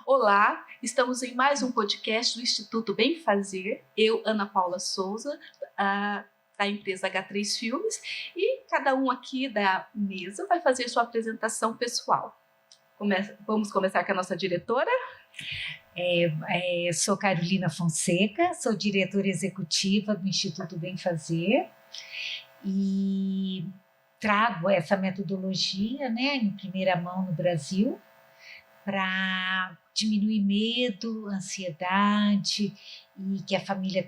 Olá, estamos em mais um podcast do Instituto Bem Fazer. Eu, Ana Paula Souza, da empresa H3 Filmes, e cada um aqui da mesa vai fazer sua apresentação pessoal. Vamos começar com a nossa diretora. Sou Carolina Fonseca, sou diretora executiva do Instituto Bem Fazer e trago essa metodologia, em primeira mão no Brasil, para diminuir medo, ansiedade e que a família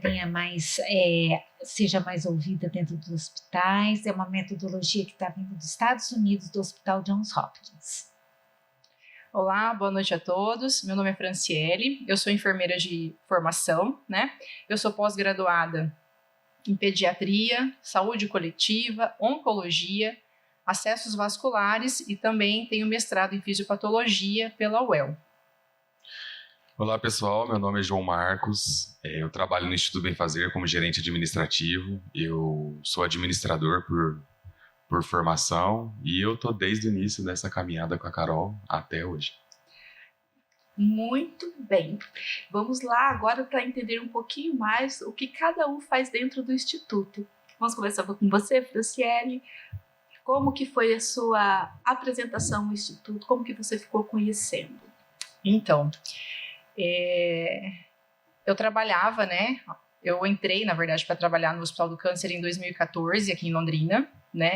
seja mais ouvida dentro dos hospitais. É uma metodologia que está vindo dos Estados Unidos, do Hospital Johns Hopkins. Olá, boa noite a todos. Meu nome é Franciele, eu sou enfermeira de formação, Eu sou pós-graduada em pediatria, saúde coletiva, oncologia, acessos vasculares e também tenho mestrado em fisiopatologia pela UEL. Olá pessoal, meu nome é João Marcos, eu trabalho no Instituto Bem Fazer como gerente administrativo, eu sou administrador por formação e eu estou desde o início dessa caminhada com a Carol até hoje. Muito bem, vamos lá agora para entender um pouquinho mais o que cada um faz dentro do Instituto. Vamos começar com você, Franciele. Como que foi a sua apresentação no Instituto? Como que você ficou conhecendo? Então, eu trabalhava, Eu entrei, na verdade, para trabalhar no Hospital do Câncer em 2014, aqui em Londrina,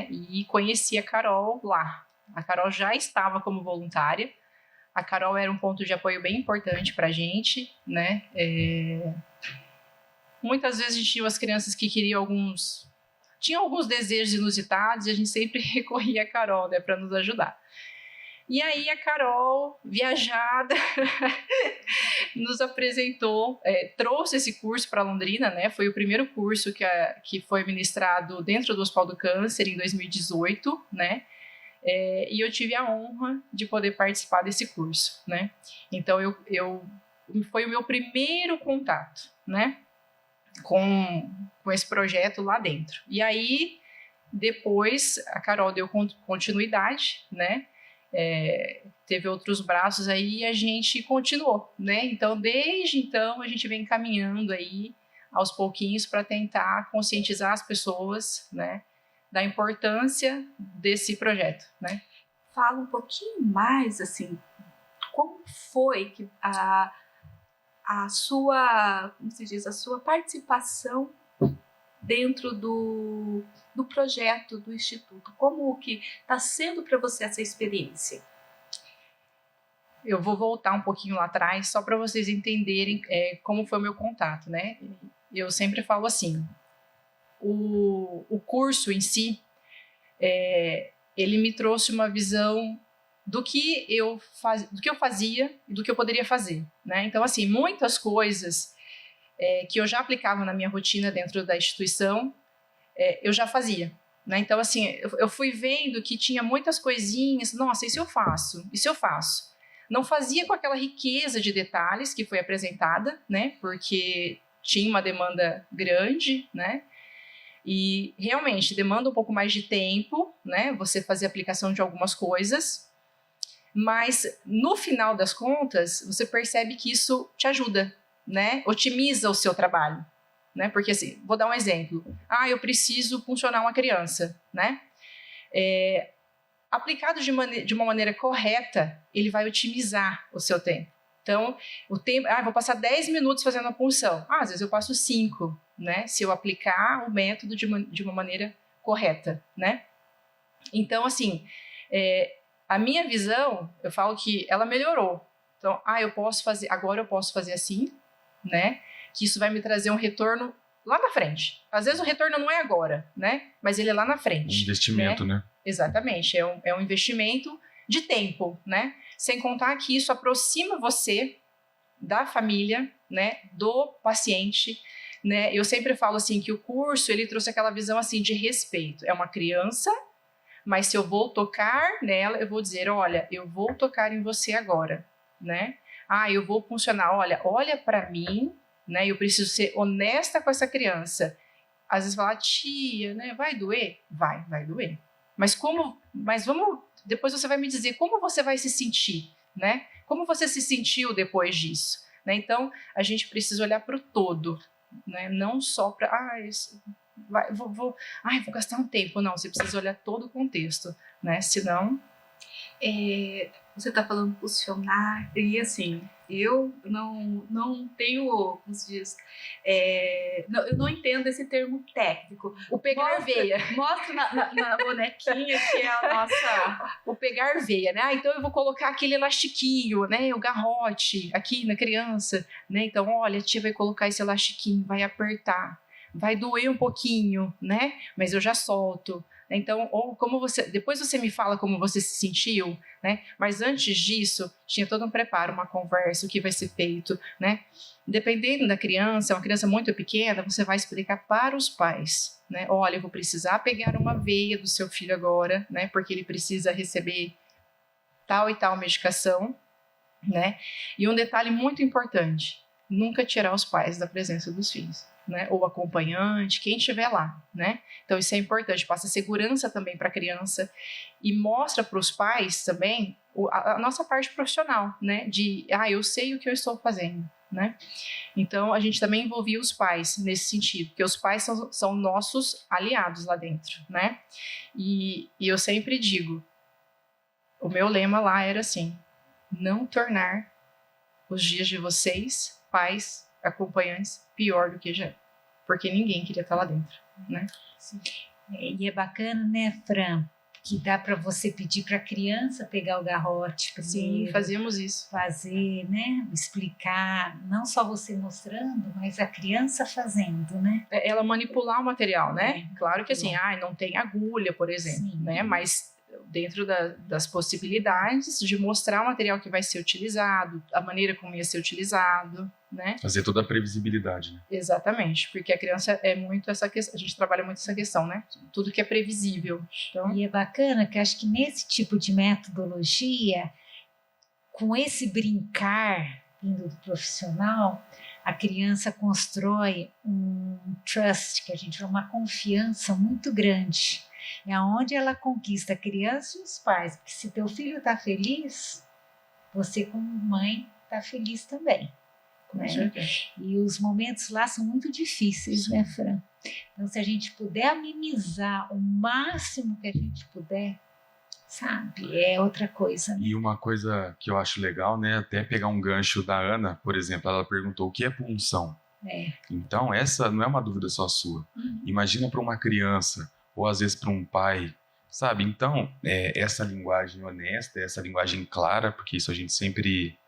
E conheci a Carol lá. A Carol já estava como voluntária. A Carol era um ponto de apoio bem importante para a gente, Muitas vezes a gente tinha as crianças que queriam tinham alguns desejos inusitados e a gente sempre recorria à Carol, para nos ajudar. E aí a Carol, viajada, nos apresentou, trouxe esse curso para Londrina, Foi o primeiro curso que foi ministrado dentro do Hospital do Câncer em 2018, E eu tive a honra de poder participar desse curso, Então foi o meu primeiro contato, com esse projeto lá dentro. E aí, depois, a Carol deu continuidade, Teve outros braços aí e a gente continuou, Então, desde então, a gente vem caminhando aí, aos pouquinhos, para tentar conscientizar as pessoas, da importância desse projeto, Fala um pouquinho mais, assim, como foi que a sua, como se diz, a sua participação dentro do projeto do Instituto? Como que está sendo para você essa experiência? Eu vou voltar um pouquinho lá atrás, só para vocês entenderem como foi o meu contato, Eu sempre falo assim, o curso em si, ele me trouxe uma visão do que eu fazia e do que eu poderia fazer, Então, assim, muitas coisas que eu já aplicava na minha rotina dentro da instituição, eu já fazia, Então, assim, eu fui vendo que tinha muitas coisinhas, nossa, isso eu faço, isso eu faço. Não fazia com aquela riqueza de detalhes que foi apresentada, Porque tinha uma demanda grande, E realmente demanda um pouco mais de tempo, Você fazer a aplicação de algumas coisas, mas no final das contas você percebe que isso te ajuda, Otimiza o seu trabalho, Porque assim, vou dar um exemplo. Eu preciso puncionar uma criança, Aplicado de uma maneira correta, ele vai otimizar o seu tempo. Então, o tempo, vou passar 10 minutos fazendo a punção. Às vezes eu passo 5, Se eu aplicar o método de uma maneira correta, Então, assim, a minha visão, eu falo que ela melhorou. Então, agora eu posso fazer assim, Que isso vai me trazer um retorno lá na frente. Às vezes o retorno não é agora, Mas ele é lá na frente. Um investimento, Exatamente, é um investimento de tempo, Sem contar que isso aproxima você da família, do paciente, Eu sempre falo assim que o curso, ele trouxe aquela visão assim de respeito. É uma criança, mas se eu vou tocar nela, eu vou dizer, olha, eu vou tocar em você agora, eu vou funcionar, olha para mim, Eu preciso ser honesta com essa criança. Às vezes fala, tia, vai doer? Vai doer. Mas vamos, depois você vai me dizer como você vai se sentir, Como você se sentiu depois disso? Né? Então, a gente precisa olhar para o todo, né? Não só para, vou gastar um tempo. Não, você precisa olhar todo o contexto, né? Senão... Você está falando funcionar, e assim, eu não tenho, como se diz, eu não entendo esse termo técnico. O pegar veia. Mostra na bonequinha que é a nossa... O pegar veia, né? Então eu vou colocar aquele elastiquinho, né? O garrote aqui na criança, né? Então, olha, a tia vai colocar esse elastiquinho, vai apertar, vai doer um pouquinho, né? Mas eu já solto. Então, ou como depois você me fala como você se sentiu, né? Mas antes disso, tinha todo um preparo, uma conversa, o que vai ser feito, né? Dependendo da criança, uma criança muito pequena, você vai explicar para os pais, né? Olha, eu vou precisar pegar uma veia do seu filho agora, né? Porque ele precisa receber tal e tal medicação, né? E um detalhe muito importante, nunca tirar os pais da presença dos filhos. Né, ou acompanhante, quem estiver lá, né? Então isso é importante, passa segurança também para a criança e mostra para os pais também a nossa parte profissional, né? De, eu sei o que eu estou fazendo, né? Então a gente também envolvia os pais nesse sentido, porque os pais são nossos aliados lá dentro, né? E eu sempre digo, o meu lema lá era assim, não tornar os dias de vocês, pais, acompanhantes, pior do que já é, porque ninguém queria estar lá dentro, né? Sim. E é bacana, né, Fran, que dá para você pedir para a criança pegar o garrote primeiro. Sim, fazíamos isso. Fazer, né, explicar, não só você mostrando, mas a criança fazendo, né? Ela manipular o material, né? Claro que assim, não tem agulha, por exemplo, sim, né? Mas dentro das possibilidades de mostrar o material que vai ser utilizado, a maneira como ia ser utilizado, né? Fazer toda a previsibilidade, né? Exatamente, porque a criança é muito essa questão, a gente trabalha muito essa questão, né? Tudo que é previsível. Então... E é bacana que acho que nesse tipo de metodologia, com esse brincar vindo do profissional, a criança constrói um trust, que a gente chama uma confiança muito grande. É onde ela conquista a criança e os pais, porque se teu filho está feliz, você como mãe está feliz também. Né? E os momentos lá são muito difíceis, né, Fran? Então, se a gente puder amenizar o máximo que a gente puder, sabe, é outra coisa. Né? E uma coisa que eu acho legal, né, até pegar um gancho da Ana, por exemplo, ela perguntou o que é punção. Então, essa não é uma dúvida só sua. Imagina para uma criança, ou às vezes para um pai, sabe? Então, essa linguagem honesta, essa linguagem clara, porque isso a gente sempre...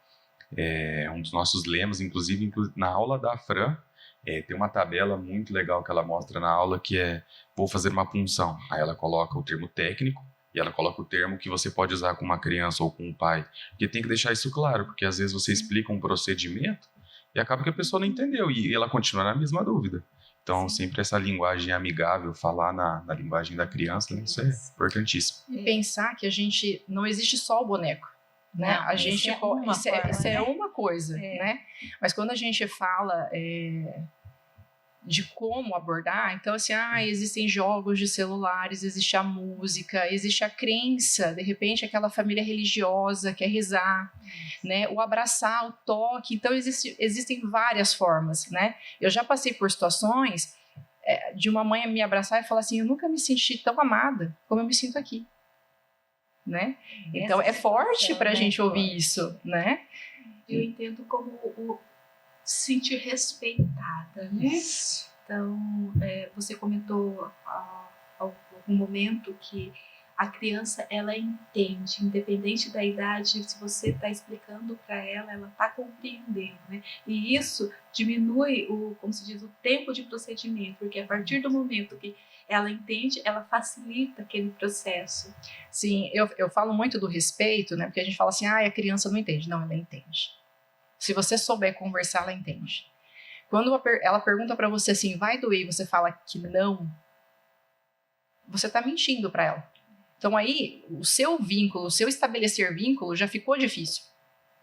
É um dos nossos lemas, inclusive na aula da Fran, tem uma tabela muito legal que ela mostra na aula que vou fazer uma punção. Aí ela coloca o termo técnico e ela coloca o termo que você pode usar com uma criança ou com um pai. Porque tem que deixar isso claro, porque às vezes você explica um procedimento e acaba que a pessoa não entendeu e ela continua na mesma dúvida. Então, sempre essa linguagem amigável, falar na linguagem da criança, isso é importantíssimo. E pensar que a gente não existe só o boneco. Né? Não, a gente isso é uma coisa, né? Mas quando a gente fala de como abordar, então assim, existem jogos de celulares, existe a música, existe a crença, de repente aquela família religiosa quer rezar, né? O abraçar, o toque, então existem várias formas, né? Eu já passei por situações de uma mãe me abraçar e falar assim, eu nunca me senti tão amada como eu me sinto aqui. Né? Então é forte para a gente ouvir isso, né? Eu entendo como o sentir respeitada, né? Isso. Então, você comentou há algum momento que a criança, ela entende, independente da idade, se você está explicando para ela, ela está compreendendo, né? E isso diminui como se diz, o tempo de procedimento, porque a partir do momento que ela entende, ela facilita aquele processo. Sim, eu falo muito do respeito, né? Porque a gente fala assim, a criança não entende. Não, ela entende. Se você souber conversar, ela entende. Quando ela pergunta para você assim, vai doer, e você fala que não, você está mentindo para ela. Então aí, o seu vínculo, o seu estabelecer vínculo já ficou difícil.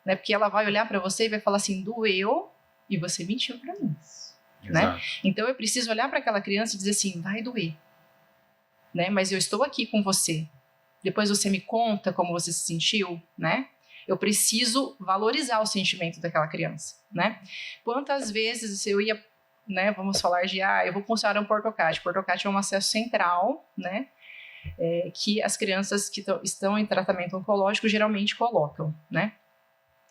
Né? Porque ela vai olhar para você e vai falar assim, doeu e você mentiu para mim. Né? Então eu preciso olhar para aquela criança e dizer assim, vai doer, né? Mas eu estou aqui com você. Depois você me conta como você se sentiu, né? Eu preciso valorizar o sentimento daquela criança, né? Quantas vezes eu ia, né, vamos falar de, eu vou funcionar um Portocate. Portocate é um acesso central, né, que as crianças que estão em tratamento oncológico geralmente colocam, né?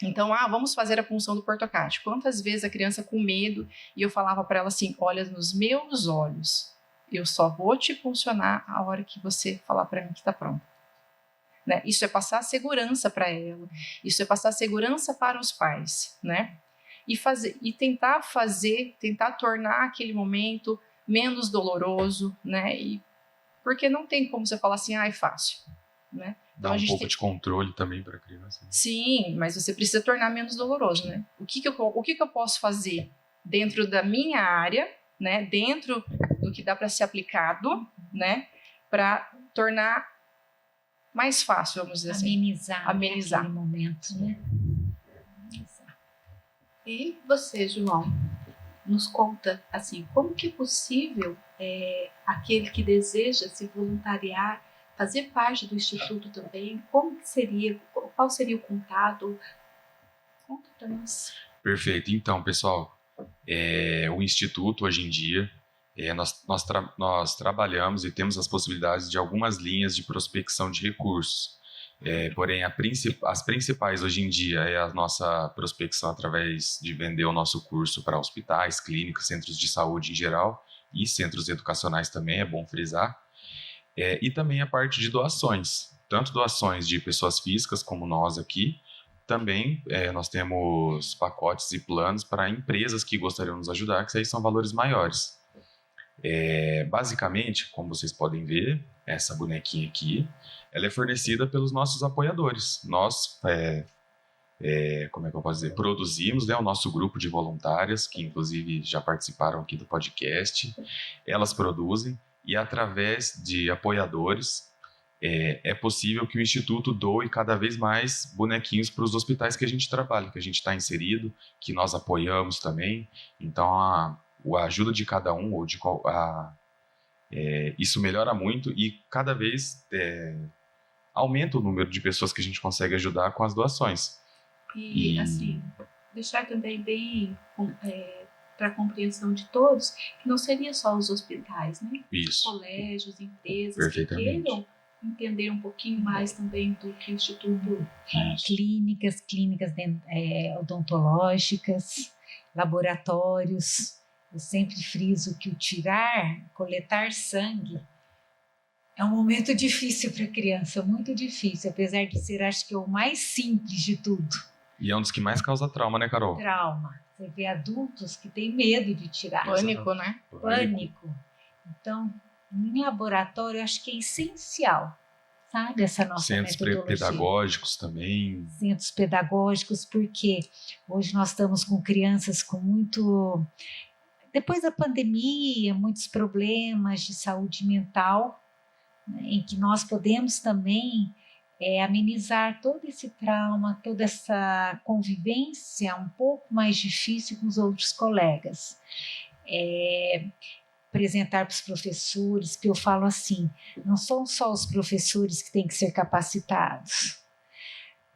Então, vamos fazer a punção do Portocate. Quantas vezes a criança com medo, e eu falava para ela assim, olha nos meus olhos, eu só vou te puncionar a hora que você falar para mim que está pronto. Né? Isso é passar segurança para ela, isso é passar segurança para os pais, né? E tentar tornar aquele momento menos doloroso, né? Porque não tem como você falar assim, é fácil, né? Dá um pouco de controle também para a criança. Sim, mas você precisa tornar menos doloroso, né? O que eu posso fazer dentro da minha área, né? Dentro do que dá para ser aplicado, né? Para tornar mais fácil, vamos dizer assim. Amenizar aquele momento, né? E você, João, nos conta, assim, como que é possível aquele que deseja se voluntariar, fazer parte do Instituto também, qual seria o contato? Conta para nós. Perfeito. Então, pessoal, o Instituto, hoje em dia, nós trabalhamos e temos as possibilidades de algumas linhas de prospecção de recursos. Porém, as principais hoje em dia é a nossa prospecção através de vender o nosso curso para hospitais, clínicas, centros de saúde em geral e centros educacionais também, é bom frisar. E também a parte de doações, tanto doações de pessoas físicas como nós aqui, também nós temos pacotes e planos para empresas que gostariam de nos ajudar, que aí são valores maiores. Basicamente, como vocês podem ver, essa bonequinha aqui, ela é fornecida pelos nossos apoiadores. Nós, como é que eu posso dizer, produzimos o nosso grupo de voluntárias, que inclusive já participaram aqui do podcast, elas produzem, e através de apoiadores é possível que o Instituto doe cada vez mais bonequinhos para os hospitais que a gente trabalha, que a gente está inserido, que nós apoiamos também. Então a ajuda de cada um, isso melhora muito e cada vez aumenta o número de pessoas que a gente consegue ajudar com as doações. E assim, deixar também bem para a compreensão de todos, que não seria só os hospitais, né? Isso. Colégios, empresas que queiram entender um pouquinho mais também do que o Instituto faz. Clínicas odontológicas, laboratórios. Eu sempre friso que coletar sangue é um momento difícil para a criança, muito difícil, apesar de ser, acho que, o mais simples de tudo. E é um dos que mais causa trauma, né, Carol? Trauma. Você vê adultos que têm medo de tirar. Pânico, né? Pânico. Então, em laboratório, acho que é essencial, sabe, essa nossa metodologia. Centros pedagógicos também. Centros pedagógicos, porque hoje nós estamos com crianças com muito... Depois da pandemia, muitos problemas de saúde mental, né, em que nós podemos também amenizar todo esse trauma, toda essa convivência um pouco mais difícil com os outros colegas. Apresentar para os professores, que eu falo assim, não são só os professores que têm que ser capacitados.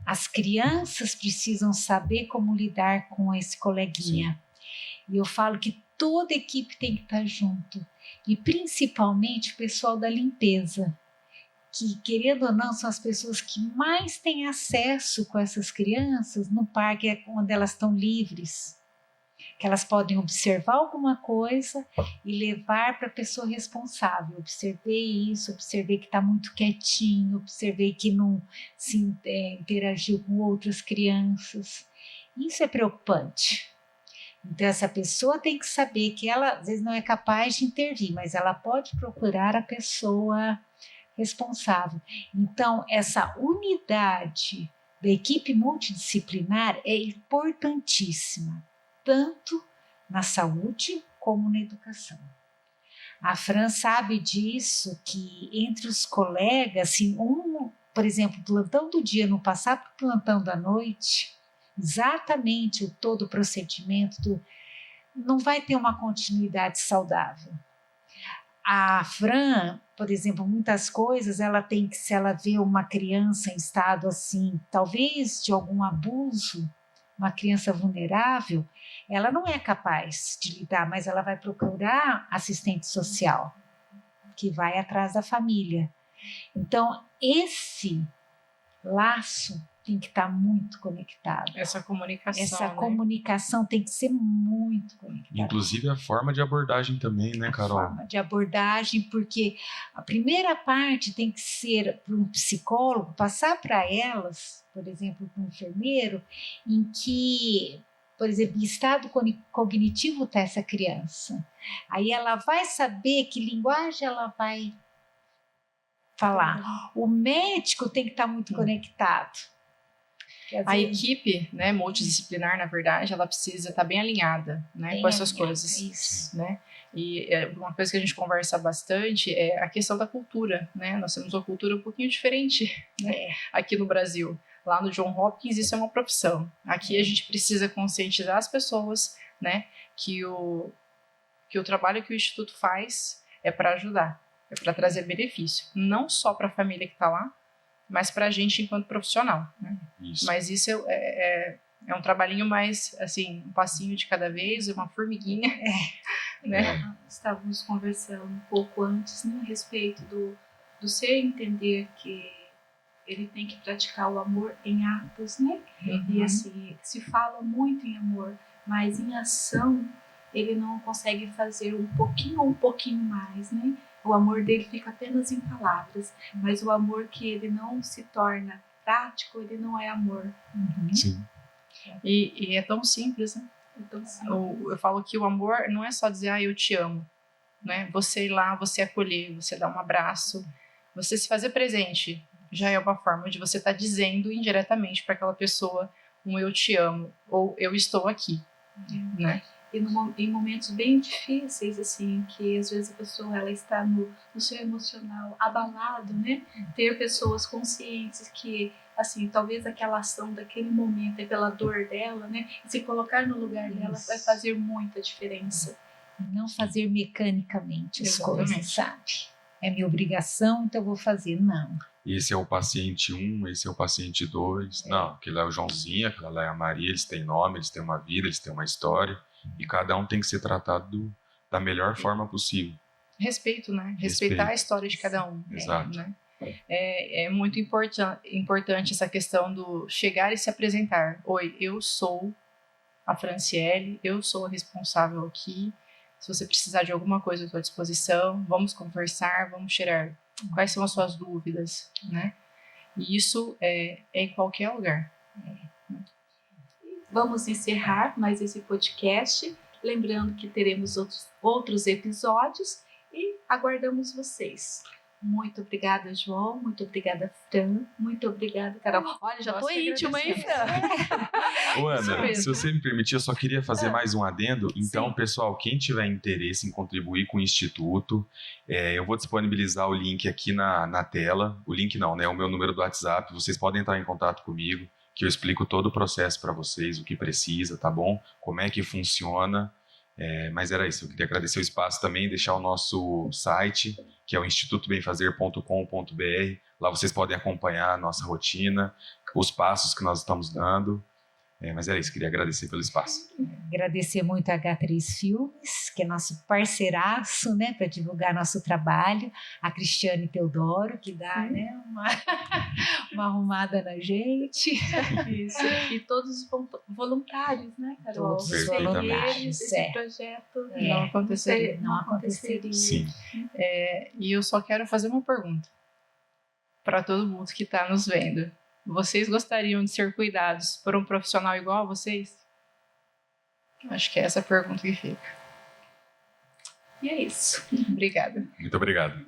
As crianças precisam saber como lidar com esse coleguinha. Sim. E eu falo que toda a equipe tem que estar junto, e principalmente o pessoal da limpeza, que, querendo ou não, são as pessoas que mais têm acesso com essas crianças no parque, onde elas estão livres, que elas podem observar alguma coisa e levar para a pessoa responsável. Observei isso, observei que está muito quietinho, observei que não se interagiu com outras crianças. Isso é preocupante. Então, essa pessoa tem que saber que ela, às vezes, não é capaz de intervir, mas ela pode procurar a pessoa responsável. Então, essa unidade da equipe multidisciplinar é importantíssima, tanto na saúde como na educação. A Fran sabe disso, que entre os colegas, assim, por exemplo, plantão do dia não passar para o plantão da noite, exatamente todo o procedimento, não vai ter uma continuidade saudável. a Fran, por exemplo, muitas coisas, ela tem que, se ela vê uma criança em estado assim, talvez de algum abuso, uma criança vulnerável, ela não é capaz de lidar, mas ela vai procurar assistente social, que vai atrás da família. Então, esse laço tem que estar muito conectado. Essa comunicação, Essa né? comunicação tem que ser muito conectada. Inclusive a forma de abordagem também, né, Carol? A forma de abordagem, porque a primeira parte tem que ser para um psicólogo passar para elas, por exemplo, para um enfermeiro, em que, por exemplo, em estado cognitivo está essa criança. Aí ela vai saber que linguagem ela vai falar. O médico tem que estar muito conectado. A equipe, né, multidisciplinar, na verdade, ela precisa estar bem alinhada, né, com essas coisas. Isso. Né? E uma coisa que a gente conversa bastante é a questão da cultura, né? Nós temos uma cultura um pouquinho diferente, né, aqui no Brasil. Lá no John Hopkins isso é uma profissão. Aqui a gente precisa conscientizar as pessoas, né, que o trabalho que o Instituto faz é para ajudar, é para trazer benefício, não só para a família que está lá, mas para a gente enquanto profissional, né? Isso. Mas isso é um trabalhinho mais, assim, um passinho de cada vez, uma formiguinha, né? Estávamos conversando um pouco antes, né, a respeito do ser entender que ele tem que praticar o amor em atos, né? E assim, se fala muito em amor, mas em ação ele não consegue fazer um pouquinho mais, né? O amor dele fica apenas em palavras, mas o amor que ele não se torna prático, ele não é amor. Sim. E é tão simples, né? É tão simples. Eu falo que o amor não é só dizer, eu te amo, né? Você ir lá, você acolher, você dar um abraço, você se fazer presente, já é uma forma de você estar dizendo indiretamente para aquela pessoa um eu te amo, ou eu estou aqui, né? E em momentos bem difíceis, assim, que às vezes a pessoa ela está no seu emocional abalado, né? Ter pessoas conscientes que, assim, talvez aquela ação daquele momento é pela dor dela, né? E se colocar no lugar dela vai fazer muita diferença. Não fazer mecanicamente as Exatamente. coisas, sabe? É minha obrigação, então eu vou fazer. Não. Esse é o paciente 1, esse é o paciente 2. Não, aquele é o Joãozinho, aquela lá é a Maria, eles têm nome, eles têm uma vida, eles têm uma história. E cada um tem que ser tratado da melhor forma possível. Respeito, né? Respeitar a história de cada um. Exato. Né? É muito importante essa questão do chegar e se apresentar. Oi, eu sou a Franciele, eu sou a responsável aqui. Se você precisar de alguma coisa, eu estou à disposição. Vamos conversar, vamos tirar quais são as suas dúvidas, né? E isso é em qualquer lugar. Vamos encerrar mais esse podcast, lembrando que teremos outros episódios e aguardamos vocês. Muito obrigada, João. Muito obrigada, Fran. Muito obrigada, Carol. Olha, já tô íntima, hein, Fran? Ô, Ana, se você me permitir, eu só queria fazer mais um adendo. Então, pessoal, quem tiver interesse em contribuir com o Instituto, eu vou disponibilizar o link aqui na tela. O link não, né? O meu número do WhatsApp. Vocês podem entrar em contato comigo, que eu explico todo o processo para vocês, o que precisa, tá bom? Como é que funciona. Mas era isso, eu queria agradecer o espaço também, deixar o nosso site, que é o institutobemfazer.com.br. Lá vocês podem acompanhar a nossa rotina, os passos que nós estamos dando. Mas era isso, queria agradecer pelo espaço. Agradecer muito a H3 Filmes, que é nosso parceiraço, né, para divulgar nosso trabalho, a Cristiane Teodoro, que dá, né, uma arrumada na gente. Isso. E todos os voluntários, né, Carol? Todos os voluntários, Esse projeto Não aconteceria. não aconteceria. Sim. E eu só quero fazer uma pergunta para todo mundo que está nos vendo. Vocês gostariam de ser cuidados por um profissional igual a vocês? Acho que é essa a pergunta que fica. E é isso. Obrigada. Muito obrigado.